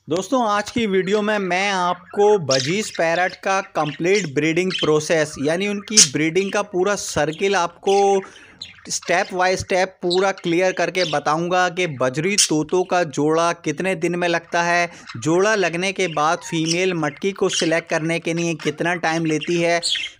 दोस्तों आज की वीडियो में मैं आपको बजीज पैरट का कंप्लीट ब्रीडिंग प्रोसेस यानी उनकी ब्रीडिंग का पूरा सर्किल आपको स्टेप बाय स्टेप पूरा क्लियर करके बताऊंगा कि बजरी तोतों का जोड़ा कितने दिन में लगता है, जोड़ा लगने के बाद फीमेल मटकी को सिलेक्ट करने के लिए कितना टाइम लेती है,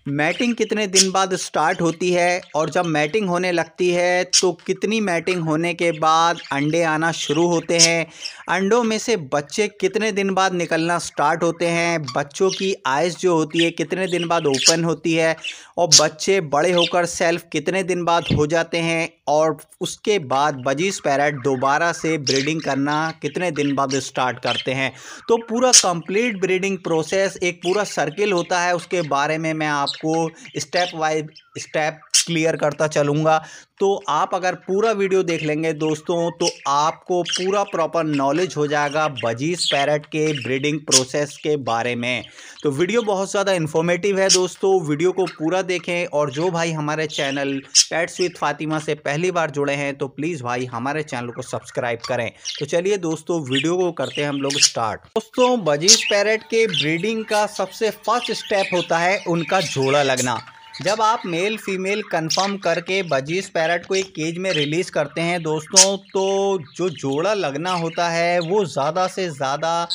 मैटिंग कितने दिन बाद स्टार्ट होती है और जब मैटिंग होने लगती है तो कितनी मैटिंग होने के बाद अंडे आना शुरू होते हैं, अंडों में से बच्चे कितने दिन बाद निकलना स्टार्ट होते हैं, बच्चों की आइज़ जो होती है कितने दिन बाद ओपन होती है और बच्चे बड़े होकर सेल्फ कितने दिन बाद हो जाते हैं और उसके बाद बजीज पैरट दोबारा से ब्रीडिंग करना कितने दिन बाद स्टार्ट करते हैं। तो पूरा कंप्लीट ब्रीडिंग प्रोसेस एक पूरा सर्किल होता है, उसके बारे में मैं आपको स्टेप बाय स्टेप क्लियर करता चलूँगा। तो आप अगर पूरा वीडियो देख लेंगे दोस्तों तो आपको पूरा प्रॉपर नॉलेज हो जाएगा बजीज पैरट के ब्रीडिंग प्रोसेस के बारे में। तो वीडियो बहुत ज़्यादा इन्फॉर्मेटिव है दोस्तों, वीडियो को पूरा देखें। और जो भाई हमारे चैनल पेट्स विद फातिमा से पहली बार जुड़े हैं तो प्लीज़ भाई हमारे चैनल को सब्सक्राइब करें। तो चलिए दोस्तों वीडियो को करते हैं हम लोग स्टार्ट। दोस्तों बजीज पैरट के ब्रीडिंग का सबसे फर्स्ट स्टेप होता है उनका जोड़ा लगना। जब आप मेल फीमेल कंफर्म करके बजीज पैरट को एक केज में रिलीज़ करते हैं दोस्तों, तो जो जोड़ा लगना होता है वो ज़्यादा से ज़्यादा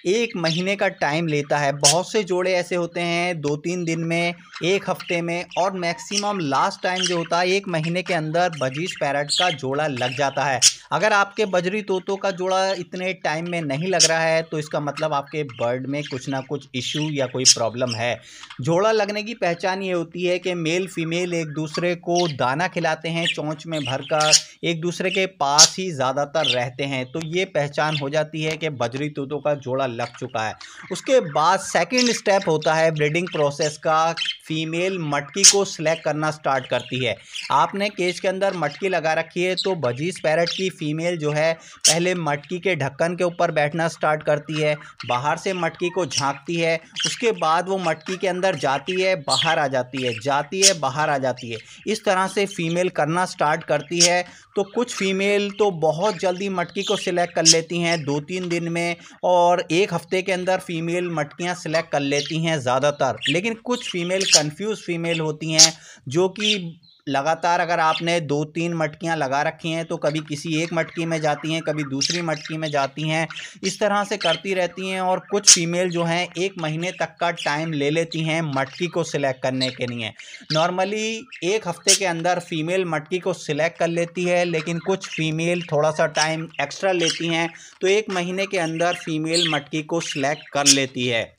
1 महीने का टाइम लेता है। बहुत से जोड़े ऐसे होते हैं 2-3 दिन में, 1 हफ्ते में, और मैक्सिमम लास्ट टाइम जो होता है 1 महीने के अंदर बजीज पैरट का जोड़ा लग जाता है। अगर आपके बजरी तोतों का जोड़ा इतने टाइम में नहीं लग रहा है तो इसका मतलब आपके बर्ड में कुछ ना कुछ इशू या कोई प्रॉब्लम है। जोड़ा लगने की पहचान ये होती है कि मेल फीमेल एक दूसरे को दाना खिलाते हैं चोंच में भरकर, एक दूसरे के पास ही ज़्यादातर रहते हैं, तो ये पहचान हो जाती है कि बजरी तोतों का जोड़ा लग चुका है। उसके बाद सेकंड स्टेप होता है ब्रीडिंग प्रोसेस का। फीमेल मटकी को सिलेक्ट करना स्टार्ट करती है। आपने केज के अंदर मटकी लगा रखी है तो बजीज पैरट की फीमेल जो है पहले मटकी के ढक्कन के ऊपर बैठना स्टार्ट करती है, बाहर से मटकी को झांकती है, उसके बाद वो मटकी के अंदर जाती है, बाहर आ जाती है, जाती है, बाहर आ जाती है। इस तरह से फीमेल करना स्टार्ट करती है। तो कुछ फीमेल तो बहुत जल्दी मटकी को सिलेक्ट कर लेती हैं 2-3 दिन में, और 1 हफ्ते के अंदर फीमेल मटकियां सिलेक्ट कर लेती हैं ज़्यादातर। लेकिन कुछ फीमेल कंफ्यूज फीमेल होती हैं जो कि लगातार अगर आपने 2-3 मटकियां लगा रखी हैं तो कभी किसी एक मटकी में जाती हैं, कभी दूसरी मटकी में जाती हैं, इस तरह से करती रहती हैं। और कुछ फीमेल जो हैं 1 महीने तक का टाइम ले लेती हैं मटकी को सिलेक्ट करने के लिए। नॉर्मली 1 हफ्ते के अंदर फीमेल मटकी को सिलेक्ट कर लेती है, लेकिन कुछ फीमेल थोड़ा सा टाइम एक्स्ट्रा लेती हैं तो 1 महीने के अंदर फीमेल मटकी को सिलेक्ट कर लेती है।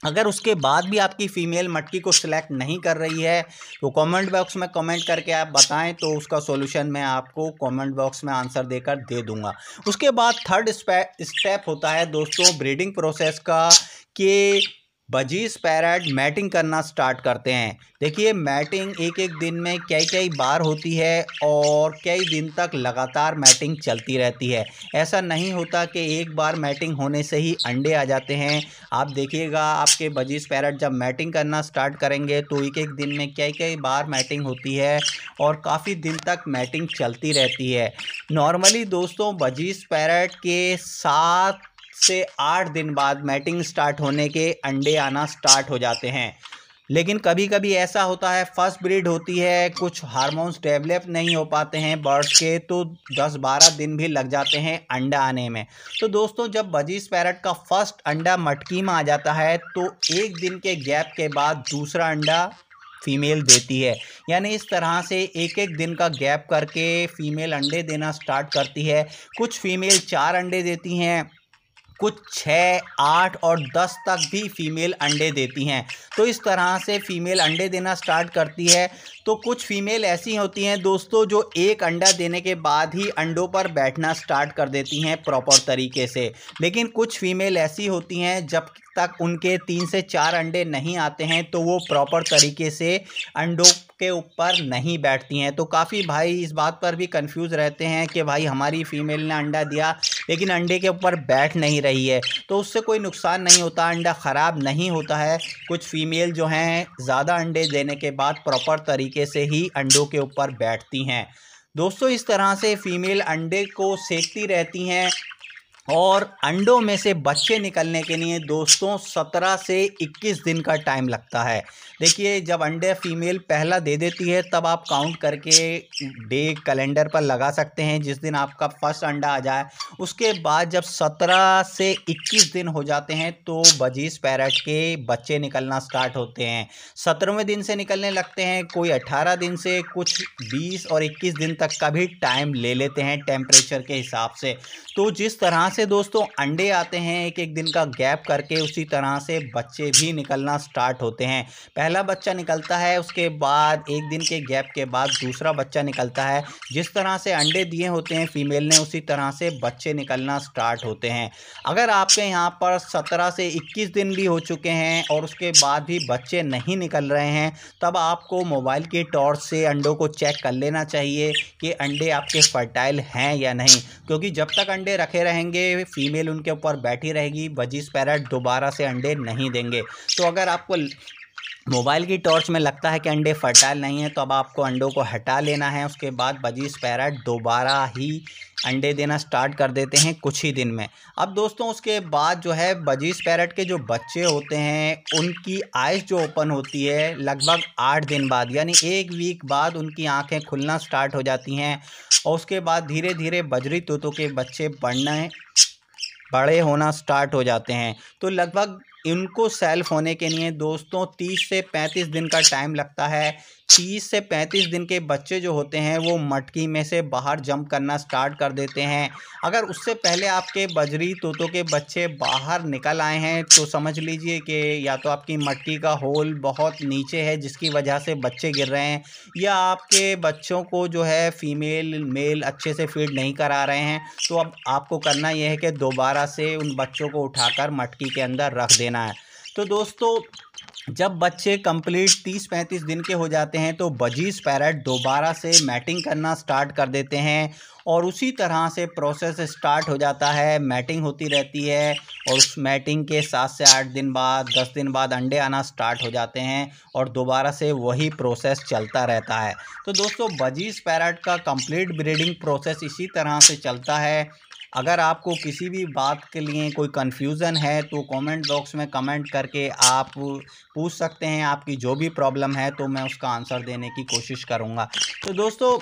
अगर उसके बाद भी आपकी फ़ीमेल मटकी को सिलेक्ट नहीं कर रही है तो कमेंट बॉक्स में कमेंट करके आप बताएं, तो उसका सॉल्यूशन मैं आपको कमेंट बॉक्स में आंसर देकर दे दूंगा। उसके बाद थर्ड स्टेप होता है दोस्तों ब्रीडिंग प्रोसेस का कि बजीज पैरट मैटिंग करना स्टार्ट करते हैं। देखिए मैटिंग एक एक दिन में कई कई बार होती है और कई दिन तक लगातार मैटिंग चलती रहती है। ऐसा नहीं होता कि एक बार मैटिंग होने से ही अंडे आ जाते हैं। आप देखिएगा आपके बजीज पैरट जब मैटिंग करना स्टार्ट करेंगे तो एक एक दिन में कई कई बार मैटिंग होती है और काफ़ी दिन तक मैटिंग चलती रहती है। नॉर्मली दोस्तों बजीज पैरट के 7 से 8 दिन बाद मैटिंग स्टार्ट होने के अंडे आना स्टार्ट हो जाते हैं। लेकिन कभी कभी ऐसा होता है फर्स्ट ब्रीड होती है, कुछ हार्मोन्स डेवलप नहीं हो पाते हैं बर्ड्स के, तो 10-12 दिन भी लग जाते हैं अंडा आने में। तो दोस्तों जब बजीज पैरट का फर्स्ट अंडा मटकी में आ जाता है तो 1 दिन के गैप के बाद दूसरा अंडा फीमेल देती है। यानी इस तरह से एक एक दिन का गैप करके फीमेल अंडे देना स्टार्ट करती है। कुछ फीमेल 4 अंडे देती हैं, कुछ 6, 8 और 10 तक भी फीमेल अंडे देती हैं। तो इस तरह से फीमेल अंडे देना स्टार्ट करती है। तो कुछ फीमेल ऐसी होती हैं दोस्तों जो एक अंडा देने के बाद ही अंडों पर बैठना स्टार्ट कर देती हैं प्रॉपर तरीके से। लेकिन कुछ फीमेल ऐसी होती हैं जब तक उनके 3 से 4 अंडे नहीं आते हैं तो वो प्रॉपर तरीके से अंडों के ऊपर नहीं बैठती हैं। तो काफ़ी भाई इस बात पर भी कंफ्यूज रहते हैं कि भाई हमारी फीमेल ने अंडा दिया लेकिन अंडे के ऊपर बैठ नहीं रही है। तो उससे कोई नुकसान नहीं होता, अंडा ख़राब नहीं होता है। कुछ फीमेल जो हैं ज़्यादा अंडे देने के बाद प्रॉपर तरीके से ही अंडों के ऊपर बैठती हैं। दोस्तों इस तरह से फीमेल अंडे को सेकती रहती हैं और अंडों में से बच्चे निकलने के लिए दोस्तों 17 से 21 दिन का टाइम लगता है। देखिए, जब अंडे फीमेल पहला दे देती है तब आप काउंट करके डे कैलेंडर पर लगा सकते हैं जिस दिन आपका फर्स्ट अंडा आ जाए। उसके बाद जब 17 से 21 दिन हो जाते हैं तो बजीज पैरट के बच्चे निकलना स्टार्ट होते हैं। 17वें दिन से निकलने लगते हैं, कोई 18 दिन से, कुछ 20 और 21 दिन तक का भी टाइम ले लेते हैं टेम्परेचर के हिसाब से। तो जिस तरह से दोस्तों अंडे आते हैं एक एक दिन का गैप करके, उसी तरह से बच्चे भी निकलना स्टार्ट होते हैं। पहला बच्चा निकलता है, उसके बाद एक दिन के गैप के बाद दूसरा बच्चा निकलता है। जिस तरह से अंडे दिए होते हैं फीमेल ने, उसी तरह से बच्चे निकलना स्टार्ट होते हैं। अगर आपके यहाँ पर 17 से 21 दिन भी हो चुके हैं और उसके बाद भी बच्चे नहीं निकल रहे हैं, तब आपको मोबाइल की टॉर्च से अंडों को चेक कर लेना चाहिए कि अंडे आपके फर्टाइल हैं या नहीं, क्योंकि जब तक अंडे रखे रहेंगे फीमेल उनके ऊपर बैठी रहेगी, बजीज पैरट दोबारा से अंडे नहीं देंगे। तो अगर आपको मोबाइल की टॉर्च में लगता है कि अंडे फर्टाइल नहीं है तो अब आपको अंडों को हटा लेना है। उसके बाद बजीज पैरट दोबारा ही अंडे देना स्टार्ट कर देते हैं कुछ ही दिन में। अब दोस्तों उसके बाद जो है बजीज पैरट के जो बच्चे होते हैं उनकी आइज़ जो ओपन होती है लगभग 8 दिन बाद, यानी 1 वीक बाद उनकी आंखें खुलना स्टार्ट हो जाती हैं। और उसके बाद धीरे धीरे बजरी तोतों के बच्चे बड़े होना स्टार्ट हो जाते हैं। तो लगभग इनको सेल्फ होने के लिए दोस्तों 30 से 35 दिन का टाइम लगता है। 30 से 35 दिन के बच्चे जो होते हैं वो मटकी में से बाहर जंप करना स्टार्ट कर देते हैं। अगर उससे पहले आपके बजरी तोतों के बच्चे बाहर निकल आए हैं तो समझ लीजिए कि या तो आपकी मटकी का होल बहुत नीचे है जिसकी वजह से बच्चे गिर रहे हैं, या आपके बच्चों को जो है फीमेल मेल अच्छे से फीड नहीं करा रहे हैं। तो अब आपको करना यह है कि दोबारा से उन बच्चों को उठाकर मटकी के अंदर रख देना है। तो दोस्तों जब बच्चे कंप्लीट 30-35 दिन के हो जाते हैं तो बजीज पैरट दोबारा से मैटिंग करना स्टार्ट कर देते हैं और उसी तरह से प्रोसेस स्टार्ट हो जाता है। मैटिंग होती रहती है और उस मैटिंग के 7 से 8 दिन बाद 10 दिन बाद अंडे आना स्टार्ट हो जाते हैं और दोबारा से वही प्रोसेस चलता रहता है। तो दोस्तों बजीज पैरट का कंप्लीट ब्रीडिंग प्रोसेस इसी तरह से चलता है। अगर आपको किसी भी बात के लिए कोई कन्फ्यूज़न है तो कमेंट बॉक्स में कमेंट करके आप पूछ सकते हैं। आपकी जो भी प्रॉब्लम है तो मैं उसका आंसर देने की कोशिश करूँगा। तो दोस्तों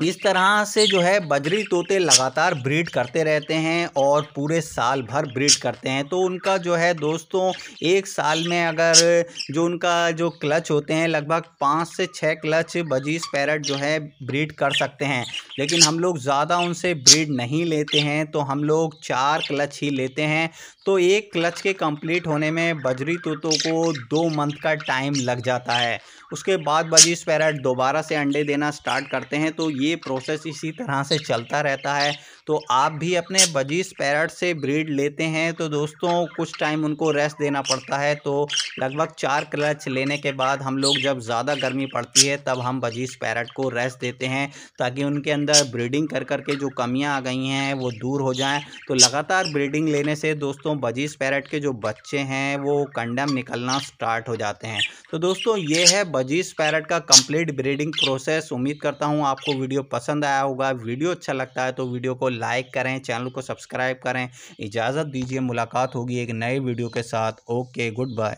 इस तरह से जो है बजरी तोते लगातार ब्रीड करते रहते हैं और पूरे साल भर ब्रीड करते हैं। तो उनका जो है दोस्तों एक साल में अगर जो उनका जो क्लच होते हैं लगभग 5 से 6 क्लच बजीज पैरट जो है ब्रीड कर सकते हैं। लेकिन हम लोग ज़्यादा उनसे ब्रीड नहीं लेते हैं, तो हम लोग 4 क्लच ही लेते हैं। तो एक क्लच के कंप्लीट होने में बजरी तोतों को 2 मंथ का टाइम लग जाता है। उसके बाद बजीज पैरट दोबारा से अंडे देना स्टार्ट करते हैं। तो ये प्रोसेस इसी तरह से चलता रहता है। तो आप भी अपने बजीज पैरट से ब्रीड लेते हैं तो दोस्तों कुछ टाइम उनको रेस्ट देना पड़ता है। तो लगभग 4 क्लच लेने के बाद हम लोग जब ज़्यादा गर्मी पड़ती है तब हम बजीज पैरट को रेस्ट देते हैं ताकि उनके अंदर ब्रीडिंग कर के जो कमियां आ गई हैं वो दूर हो जाएं। तो लगातार ब्रीडिंग लेने से दोस्तों बजीज पैरट के जो बच्चे हैं वो कंडम निकलना स्टार्ट हो जाते हैं। तो दोस्तों ये है बजीज पैरट का कंप्लीट ब्रीडिंग प्रोसेस। उम्मीद करता हूँ आपको वीडियो पसंद आया होगा। वीडियो अच्छा लगता है तो वीडियो को लाइक करें, चैनल को सब्सक्राइब करें। इजाज़त दीजिए, मुलाकात होगी एक नए वीडियो के साथ। Okay, good bye.